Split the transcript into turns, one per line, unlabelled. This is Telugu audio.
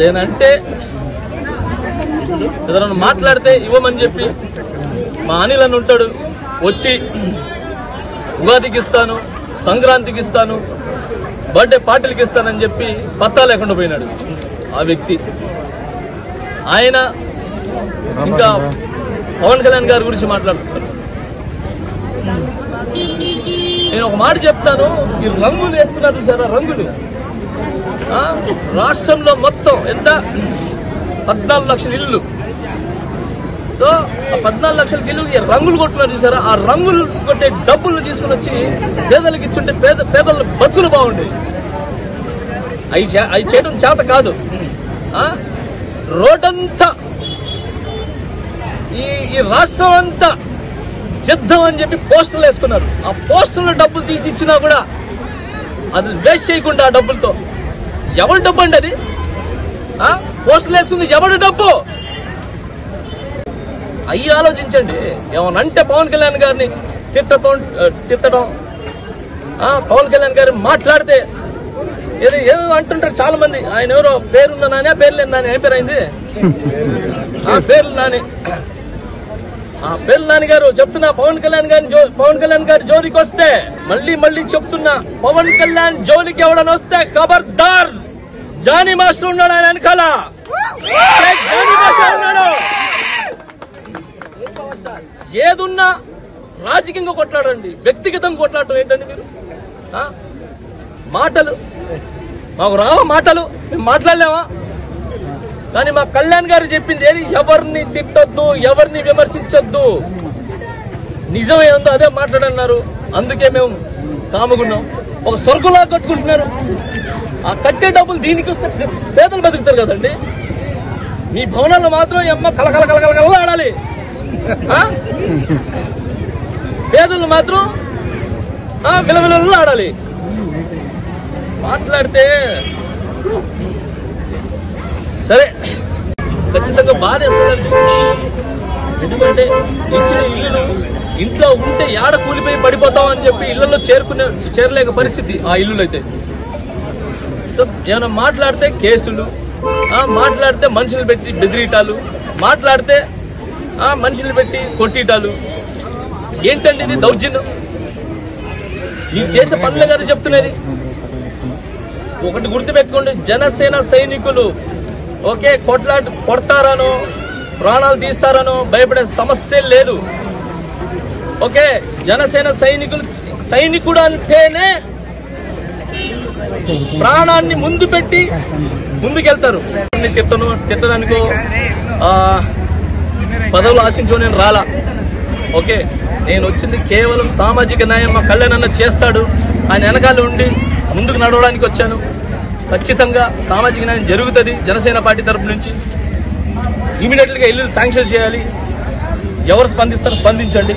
నేనంటే ఏదైనా మాట్లాడితే ఇవ్వమని చెప్పి మా అనిల్ అని ఉంటాడు, వచ్చి ఉగాదికి ఇస్తాను, సంక్రాంతికి ఇస్తాను, బర్త్డే పార్టీలకి ఇస్తానని చెప్పి పత్తా లేకుండా పోయినాడు ఆ వ్యక్తి. ఆయన ఇంకా పవన్ కళ్యాణ్ గారి గురించి మాట్లాడుతున్నారు. నేను ఒక మాట చెప్తాను, ఈ రంగులు వేసుకున్నారు చూసారా, రంగులు రాష్ట్రంలో మొత్తం ఎంత 14 లక్షల ఇల్లు. సో ఆ 14 లక్షల ఇల్లు రంగులు కొట్టున్నారు చూసారా, ఆ రంగులు కొట్టే డబ్బులు తీసుకుని వచ్చి పేదలకు ఇచ్చుంటే పేదల బతుకులు బాగుండేవి. అవి చేయడం చేత కాదు. రోడ్డంతా ఈ రాష్ట్రం అంతా సిద్ధం అని చెప్పి పోస్టర్లు వేసుకున్నారు. ఆ పోస్టర్ల డబ్బులు తీసి ఇచ్చినా కూడా అది వేస్ట్ చేయకుండా ఆ డబ్బులతో ఎవరి డబ్బు అండి అది? పోస్టర్లు వేసుకుంది ఎవరి డబ్బు? అయ్యి ఆలోచించండి. ఏమనంటే పవన్ కళ్యాణ్ గారిని తిట్టడం, పవన్ కళ్యాణ్ గారిని మాట్లాడితే ఏదో అంటుంటారు చాలా మంది. ఆయన ఎవరో పేరున్న నాని, పేర్లేని నాని, ఏం పేరు అయింది? పేర్లు నాని. పేర్లు నాని గారు చెప్తున్నా, పవన్ కళ్యాణ్ గారి జోలికి వస్తే మళ్ళీ చెప్తున్నా, పవన్ కళ్యాణ్ జోలికి ఎవడని వస్తే ఖబర్దార్. జానీ మాస్టర్ ఉన్నాడు ఆయన వెనకాల, జానీ మాస్టర్ ఉన్నాడు. ఏదున్నా రాజకీయంగా కొట్లాడండి, వ్యక్తిగతంగా కొట్లాడటం ఏంటండి మీరు? మాటలు మాకు రావా? మాటలు మేము మాట్లాడలేమా? కానీ మా కళ్యాణ్ గారు చెప్పింది ఏది? ఎవరిని తిట్టొద్దు, ఎవరిని విమర్శించొద్దు, నిజమే ఉందో అదే మాట్లాడన్నారు. అందుకే మేము కాముకున్నాం. ఒక స్వర్గంలా కట్టుకుంటున్నారు. ఆ కట్టే డబ్బులు దీనికి వస్తే పేదలు బతుకుతారు కదండి. మీ భవనాల్లో మాత్రం ఎమ్మ కలకల ఆడాలి, పేదలు మాత్రం విలవిలలో ఆడాలి. మాట్లాడితే సరే ఖచ్చితంగా బాధేస్తుందండి. ఎందుకంటే ఇచ్చిన ఇల్లును ఇంట్లో ఉంటే ఏడ కూలిపోయి పడిపోతాం అని చెప్పి ఇళ్లలో చేరలేక పరిస్థితి ఆ ఇల్లులు అయితే. సో ఏమైనా మాట్లాడితే కేసులు, మాట్లాడితే మనుషులు పెట్టి బెదిరీటాలు, మాట్లాడితే మనుషులు పెట్టి కొట్టిటాలు. ఏంటండి ఇది? దౌర్జన్యం. మీరు చేసే పనులే కదా చెప్తున్నది. ఒకటి గుర్తుపెట్టుకోండి, జనసేన సైనికులు ఓకే కొడతారనో ప్రాణాలు తీస్తారనో భయపడే సమస్య లేదు. ఓకే, జనసేన సైనికుడు అంటేనే ప్రాణాన్ని ముందు పెట్టి ముందుకెళ్తారు. తిట్టడానికో పదవులు ఆశించో నేను రాలా. ఓకే, నేను వచ్చింది కేవలం సామాజిక న్యాయం మా కళ్యాణ్ అన్న చేస్తాడు, ఆయన వెనకాల ఉండి ముందుకు నడవడానికి వచ్చాను. ఖచ్చితంగా సామాజిక న్యాయం జరుగుతుంది. జనసేన పార్టీ తరఫు నుంచి ఇమీడియట్గా ఇల్లు శాంక్షన్ చేయాలి. ఎవరు స్పందిస్తారో స్పందించండి.